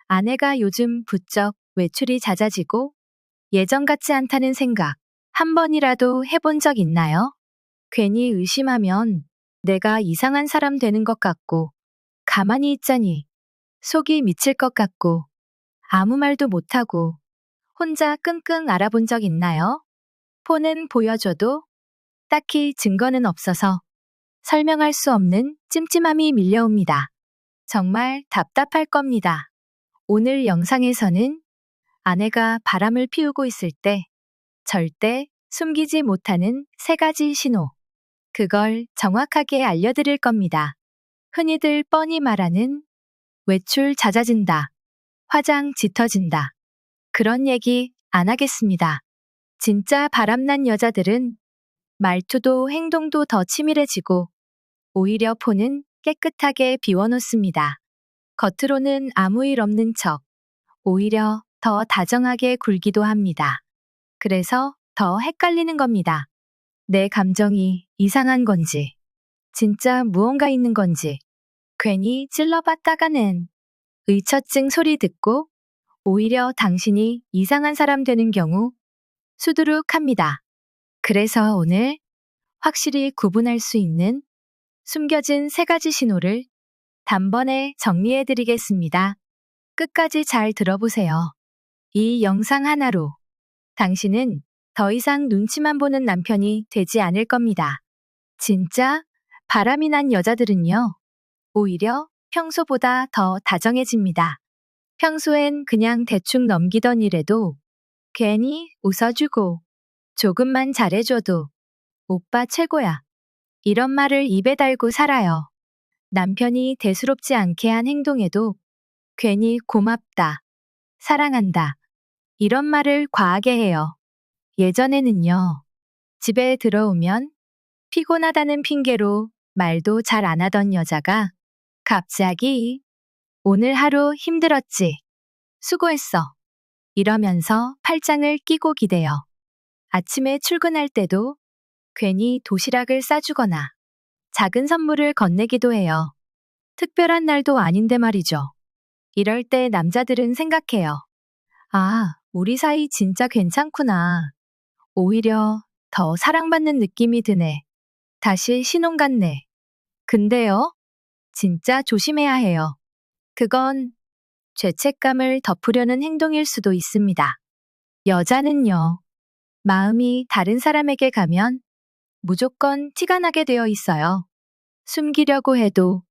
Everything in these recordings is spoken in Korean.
아내가 요즘 부쩍 외출이 잦아지고 예전 같지 않다는 생각 한 번이라도 해본 적 있나요? 괜히 의심하면 내가 이상한 사람 되는 것 같고 가만히 있자니 속이 미칠 것 같고 아무 말도 못하고 혼자 끙끙 앓아본 적 있나요? 폰은 보여줘도 딱히 증거는 없어서 설명할 수 없는 찜찜함이 밀려옵니다. 정말 답답할 겁니다. 오늘 영상에서는 아내가 바람을 피우고 있을 때 절대 숨기지 못하는 3가지 신호. 그걸 정확하게 알려드릴 겁니다. 흔히들 뻔히 말하는 외출 잦아진다, 화장 짙어진다. 그런 얘기 안 하겠습니다. 진짜 바람난 여자들은 말투도 행동도 더 치밀해지고 오히려 폰은 깨끗하게 비워놓습니다. 겉으로는 아무 일 없는 척, 오히려 더 다정하게 굴기도 합니다. 그래서 더 헷갈리는 겁니다. 내 감정이 이상한 건지, 진짜 무언가 있는 건지, 괜히 찔러봤다가 는 의처증 소리 듣고 오히려 당신이 이상한 사람 되는 경우 수두룩합니다. 그래서 오늘 확실히 구분할 수 있는 숨겨진 3가지 신호를 단번에 정리해드리겠습니다. 끝까지 잘 들어보세요. 이 영상 하나로 당신은 더 이상 눈치만 보는 남편이 되지 않을 겁니다. 진짜 바람이 난 여자들은요, 오히려 평소보다 더 다정해집니다. 평소엔 그냥 대충 넘기던 일에도 괜히 웃어주고 조금만 잘해줘도 오빠 최고야. 이런 말을 입에 달고 살아요. 남편이 대수롭지 않게 한 행동에도 괜히 고맙다, 사랑한다. 이런 말을 과하게 해요. 예전에는요, 집에 들어오면 피곤하다는 핑계로 말도 잘 안 하던 여자가 갑자기 오늘 하루 힘들었지, 수고했어. 이러면서 팔짱을 끼고 기대요. 아침에 출근할 때도 괜히 도시락을 싸주거나 작은 선물을 건네기도 해요. 특별한 날도 아닌데 말이죠. 이럴 때 남자들은 생각해요. 아, 우리 사이 진짜 괜찮구나. 오히려 더 사랑받는 느낌이 드네. 다시 신혼 같네. 근데요, 진짜 조심해야 해요. 그건 죄책감을 덮으려는 행동일 수도 있습니다. 여자는요, 마음이 다른 사람에게 가면 무조건 티가 나게 되어 있어요. 숨기려고 해도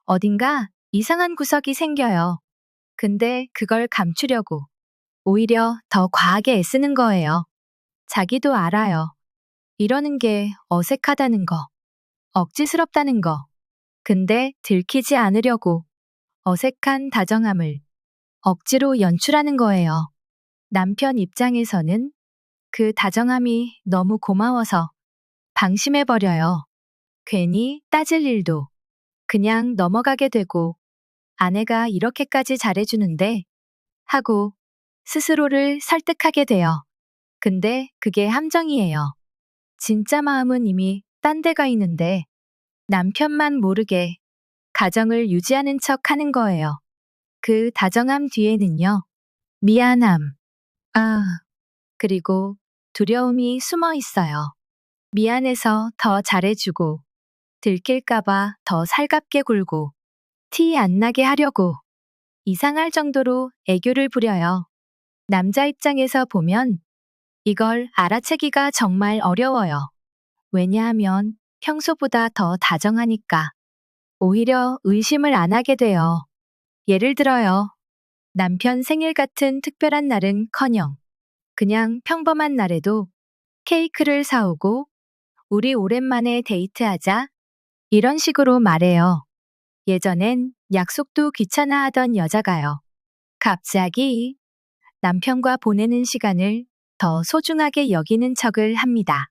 어딘가 이상한 구석이 생겨요. 근데 그걸 감추려고 오히려 더 과하게 애쓰는 거예요. 자기도 알아요. 이러는 게 어색하다는 거, 억지스럽다는 거. 근데 들키지 않으려고 어색한 다정함을 억지로 연출하는 거예요. 남편 입장에서는 그 다정함이 너무 고마워서 방심해버려요. 괜히 따질 일도 그냥 넘어가게 되고 아내가 이렇게까지 잘해주는데 하고 스스로를 설득하게 돼요. 근데 그게 함정이에요. 진짜 마음은 이미 딴 데 가 있는데 남편만 모르게 가정을 유지하는 척 하는 거예요. 그 다정함 뒤에는요, 미안함, 그리고 두려움이 숨어 있어요. 미안해서 더 잘해주고, 들킬까봐 더 살갑게 굴고, 티 안 나게 하려고, 이상할 정도로 애교를 부려요. 남자 입장에서 보면 이걸 알아채기가 정말 어려워요. 왜냐하면 평소보다 더 다정하니까. 오히려 의심을 안 하게 돼요. 예를 들어요. 남편 생일 같은 특별한 날은커녕 그냥 평범한 날에도 케이크를 사오고 우리 오랜만에 데이트하자 이런 식으로 말해요. 예전엔 약속도 귀찮아하던 여자가요. 갑자기 남편과 보내는 시간을 더 소중하게 여기는 척을 합니다.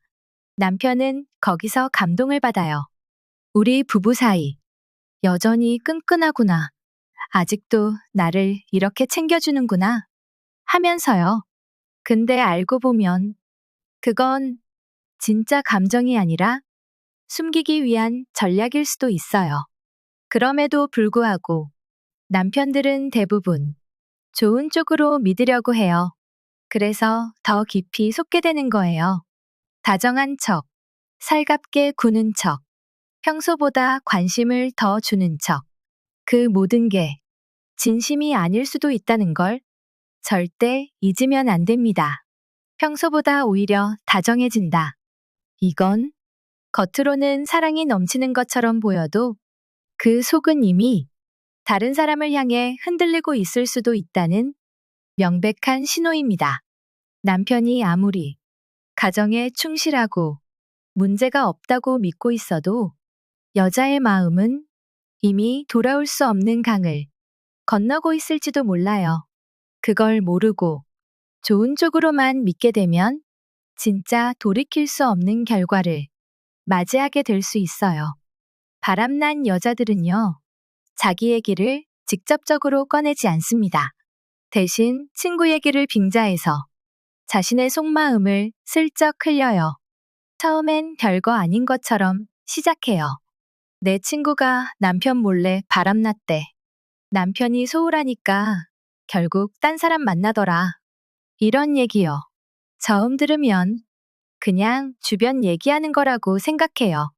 남편은 거기서 감동을 받아요. 우리 부부 사이 여전히 끈끈하구나. 아직도 나를 이렇게 챙겨주는구나 하면서요. 근데 알고 보면 그건 진짜 감정이 아니라 숨기기 위한 전략일 수도 있어요. 그럼에도 불구하고 남편들은 대부분 좋은 쪽으로 믿으려고 해요. 그래서 더 깊이 속게 되는 거예요. 다정한 척, 살갑게 구는 척, 평소보다 관심을 더 주는 척. 그 모든 게 진심이 아닐 수도 있다는 걸 절대 잊으면 안 됩니다. 평소보다 오히려 다정해진다. 이건 겉으로는 사랑이 넘치는 것처럼 보여도 그 속은 이미 다른 사람을 향해 흔들리고 있을 수도 있다는 명백한 신호입니다. 남편이 아무리 가정에 충실하고 문제가 없다고 믿고 있어도 여자의 마음은 이미 돌아올 수 없는 강을 건너고 있을지도 몰라요. 그걸 모르고 좋은 쪽으로만 믿게 되면 진짜 돌이킬 수 없는 결과를 맞이하게 될 수 있어요. 바람난 여자들은요, 자기 얘기를 직접적으로 꺼내지 않습니다. 대신 친구 얘기를 빙자해서 자신의 속마음을 슬쩍 흘려요. 처음엔 별거 아닌 것처럼 시작해요. 내 친구가 남편 몰래 바람났대. 남편이 소홀하니까 결국 딴 사람 만나더라. 이런 얘기요. 처음 들으면 그냥 주변 얘기하는 거라고 생각해요.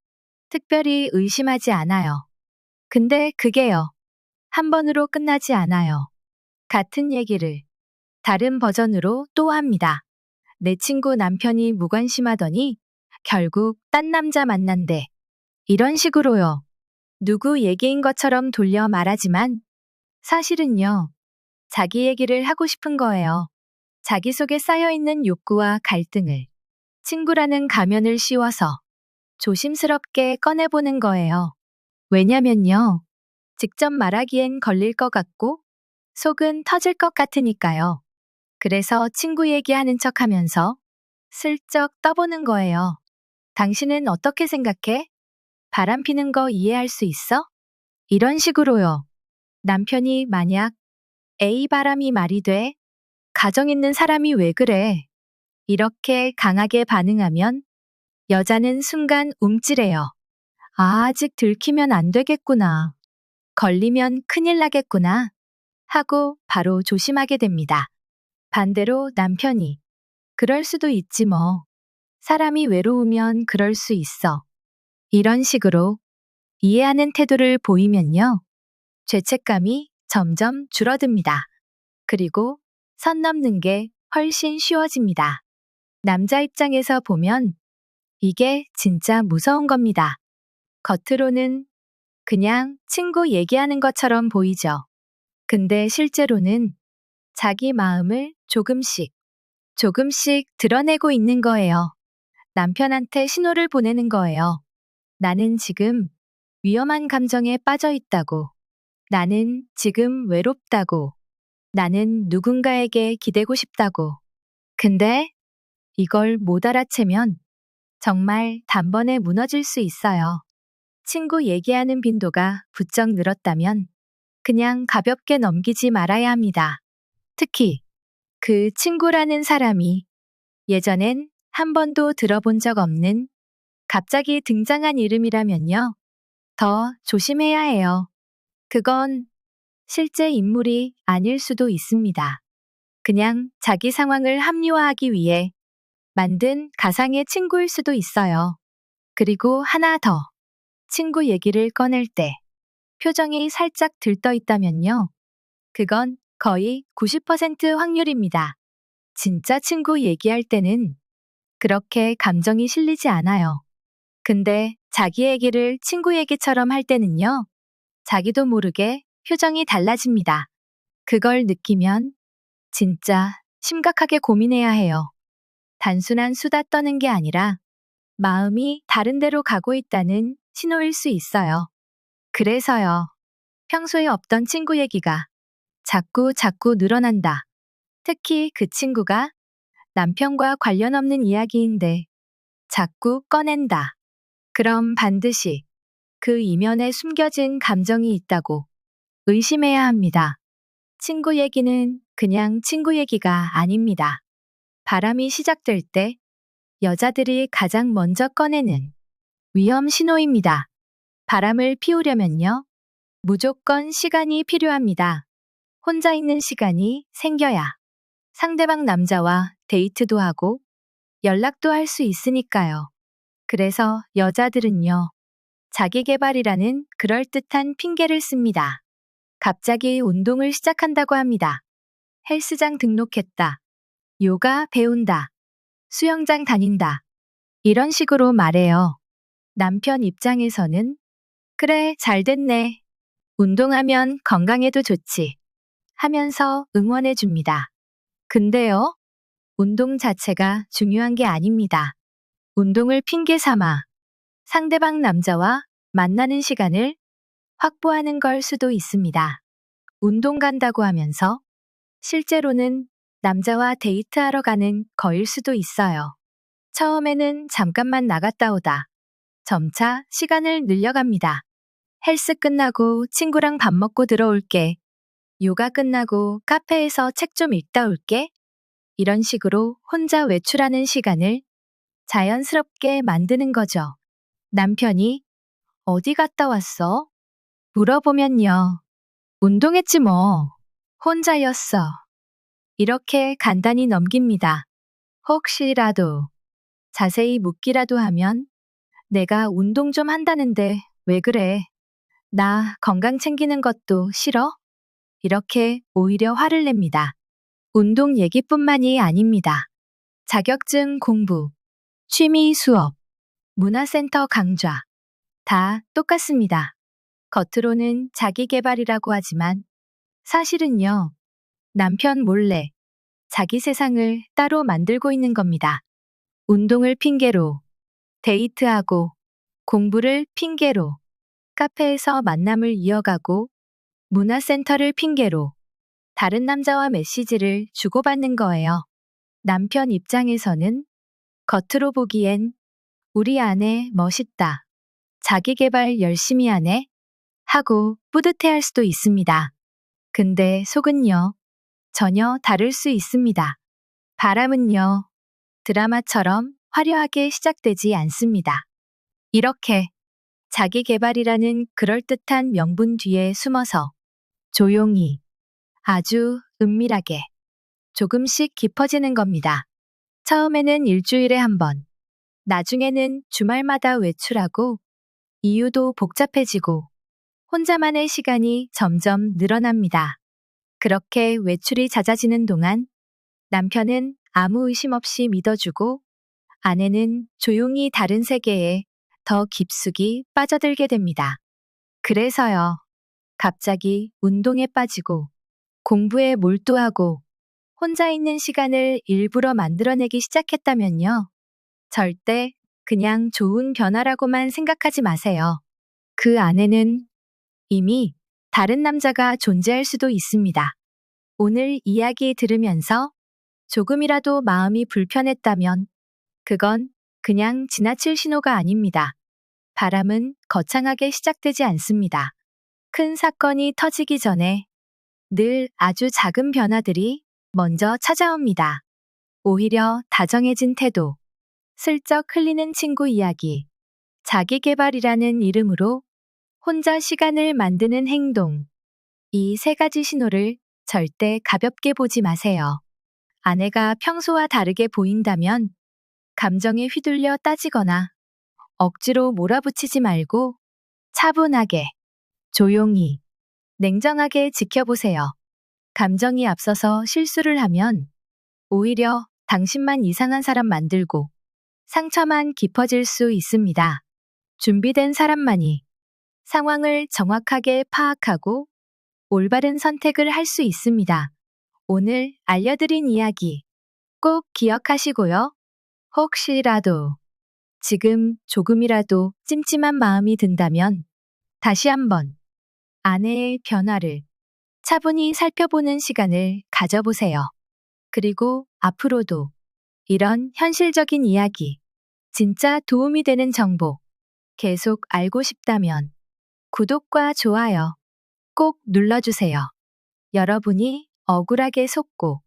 특별히 의심하지 않아요. 근데 그게요. 한 번으로 끝나지 않아요. 같은 얘기를 다른 버전으로 또 합니다. 내 친구 남편이 무관심하더니 결국 딴 남자 만난대. 이런 식으로요. 누구 얘기인 것처럼 돌려 말하지만 사실은요. 자기 얘기를 하고 싶은 거예요. 자기 속에 쌓여있는 욕구와 갈등을 친구라는 가면을 씌워서 조심스럽게 꺼내보는 거예요. 왜냐면요. 직접 말하기엔 걸릴 것 같고 속은 터질 것 같으니까요. 그래서 친구 얘기하는 척 하면서 슬쩍 떠보는 거예요. 당신은 어떻게 생각해? 바람 피는 거 이해할 수 있어? 이런 식으로요. 남편이 만약 A 바람이 말이 돼? 가정 있는 사람이 왜 그래? 이렇게 강하게 반응하면 여자는 순간 움찔해요. 아, 아직 들키면 안 되겠구나. 걸리면 큰일 나겠구나. 하고 바로 조심하게 됩니다. 반대로 남편이 그럴 수도 있지 뭐. 사람이 외로우면 그럴 수 있어. 이런 식으로 이해하는 태도를 보이면요. 죄책감이 점점 줄어듭니다. 그리고 선 넘는 게 훨씬 쉬워집니다. 남자 입장에서 보면 이게 진짜 무서운 겁니다. 겉으로는 그냥 친구 얘기하는 것처럼 보이죠. 근데 실제로는 자기 마음을 조금씩 드러내고 있는 거예요. 남편한테 신호를 보내는 거예요. 나는 지금 위험한 감정에 빠져 있다고. 나는 지금 외롭다고. 나는 누군가에게 기대고 싶다고. 근데 이걸 못 알아채면 정말 단번에 무너질 수 있어요. 친구 얘기하는 빈도가 부쩍 늘었다면 그냥 가볍게 넘기지 말아야 합니다. 특히 그 친구라는 사람이 예전엔 한 번도 들어본 적 없는 갑자기 등장한 이름이라면요. 더 조심해야 해요. 그건 실제 인물이 아닐 수도 있습니다. 그냥 자기 상황을 합리화하기 위해 만든 가상의 친구일 수도 있어요. 그리고 하나 더. 친구 얘기를 꺼낼 때 표정이 살짝 들떠 있다면요. 그건 거의 90% 확률입니다. 진짜 친구 얘기할 때는 그렇게 감정이 실리지 않아요. 근데 자기 얘기를 친구 얘기처럼 할 때는요. 자기도 모르게 표정이 달라집니다. 그걸 느끼면 진짜 심각하게 고민해야 해요. 단순한 수다 떠는 게 아니라 마음이 다른 데로 가고 있다는 신호일 수 있어요. 그래서요. 평소에 없던 친구 얘기가 자꾸 늘어난다. 특히 그 친구가 남편과 관련 없는 이야기인데 자꾸 꺼낸다. 그럼 반드시 그 이면에 숨겨진 감정이 있다고 의심해야 합니다. 친구 얘기는 그냥 친구 얘기가 아닙니다. 바람이 시작될 때 여자들이 가장 먼저 꺼내는 위험 신호입니다. 바람을 피우려면요. 무조건 시간이 필요합니다. 혼자 있는 시간이 생겨야 상대방 남자와 데이트도 하고 연락도 할 수 있으니까요. 그래서 여자들은요, 자기 개발이라는 그럴듯한 핑계를 씁니다. 갑자기 운동을 시작한다고 합니다. 헬스장 등록했다. 요가 배운다. 수영장 다닌다. 이런 식으로 말해요. 남편 입장에서는 그래, 잘 됐네. 운동하면 건강에도 좋지. 하면서 응원해 줍니다. 근데요, 운동 자체가 중요한 게 아닙니다. 운동을 핑계 삼아 상대방 남자와 만나는 시간을 확보하는 걸 수도 있습니다. 운동 간다고 하면서 실제로는 남자와 데이트하러 가는 거일 수도 있어요. 처음에는 잠깐만 나갔다 오다 점차 시간을 늘려갑니다. 헬스 끝나고 친구랑 밥 먹고 들어올게. 요가 끝나고 카페에서 책 좀 읽다 올게. 이런 식으로 혼자 외출하는 시간을 자연스럽게 만드는 거죠. 남편이 어디 갔다 왔어? 물어보면요. 운동했지 뭐. 혼자였어. 이렇게 간단히 넘깁니다. 혹시라도 자세히 묻기라도 하면 내가 운동 좀 한다는데 왜 그래? 나 건강 챙기는 것도 싫어? 이렇게 오히려 화를 냅니다. 운동 얘기뿐만이 아닙니다. 자격증 공부, 취미 수업, 문화센터 강좌 다 똑같습니다. 겉으로는 자기 개발이라고 하지만 사실은요, 남편 몰래 자기 세상을 따로 만들고 있는 겁니다. 운동을 핑계로 데이트하고 공부를 핑계로 카페에서 만남을 이어가고 문화센터를 핑계로 다른 남자와 메시지를 주고받는 거예요. 남편 입장에서는 겉으로 보기엔 우리 아내 멋있다. 자기 개발 열심히 하네. 하고 뿌듯해할 수도 있습니다. 근데 속은요, 전혀 다를 수 있습니다. 바람은요, 드라마처럼 화려하게 시작되지 않습니다. 이렇게 자기 개발이라는 그럴듯한 명분 뒤에 숨어서 조용히 아주 은밀하게 조금씩 깊어지는 겁니다. 처음에는 일주일에 한 번, 나중에는 주말마다 외출하고 이유도 복잡해지고 혼자만의 시간이 점점 늘어납니다. 그렇게 외출이 잦아지는 동안 남편은 아무 의심 없이 믿어주고 아내는 조용히 다른 세계에 더 깊숙이 빠져들게 됩니다. 그래서요, 갑자기 운동에 빠지고 공부에 몰두하고 혼자 있는 시간을 일부러 만들어내기 시작했다면요. 절대 그냥 좋은 변화라고만 생각하지 마세요. 그 안에는 이미 다른 남자가 존재할 수도 있습니다. 오늘 이야기 들으면서 조금이라도 마음이 불편했다면 그건 그냥 지나칠 신호가 아닙니다. 바람은 거창하게 시작되지 않습니다. 큰 사건이 터지기 전에 늘 아주 작은 변화들이 먼저 찾아옵니다. 오히려 다정해진 태도, 슬쩍 흘리는 친구 이야기, 자기 개발이라는 이름으로 혼자 시간을 만드는 행동. 이 세 가지 신호를 절대 가볍게 보지 마세요. 아내가 평소와 다르게 보인다면 감정에 휘둘려 따지거나 억지로 몰아붙이지 말고 차분하게, 조용히, 냉정하게 지켜보세요. 감정이 앞서서 실수를 하면 오히려 당신만 이상한 사람 만들고 상처만 깊어질 수 있습니다. 준비된 사람만이 상황을 정확하게 파악하고 올바른 선택을 할 수 있습니다. 오늘 알려드린 이야기 꼭 기억하시고요. 혹시라도 지금 조금이라도 찜찜한 마음이 든다면 다시 한번 아내의 변화를 차분히 살펴보는 시간을 가져보세요. 그리고 앞으로도 이런 현실적인 이야기, 진짜 도움이 되는 정보 계속 알고 싶다면 구독과 좋아요 꼭 눌러주세요. 여러분이 억울하게 속고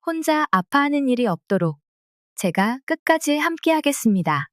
혼자 아파하는 일이 없도록 제가 끝까지 함께 하겠습니다.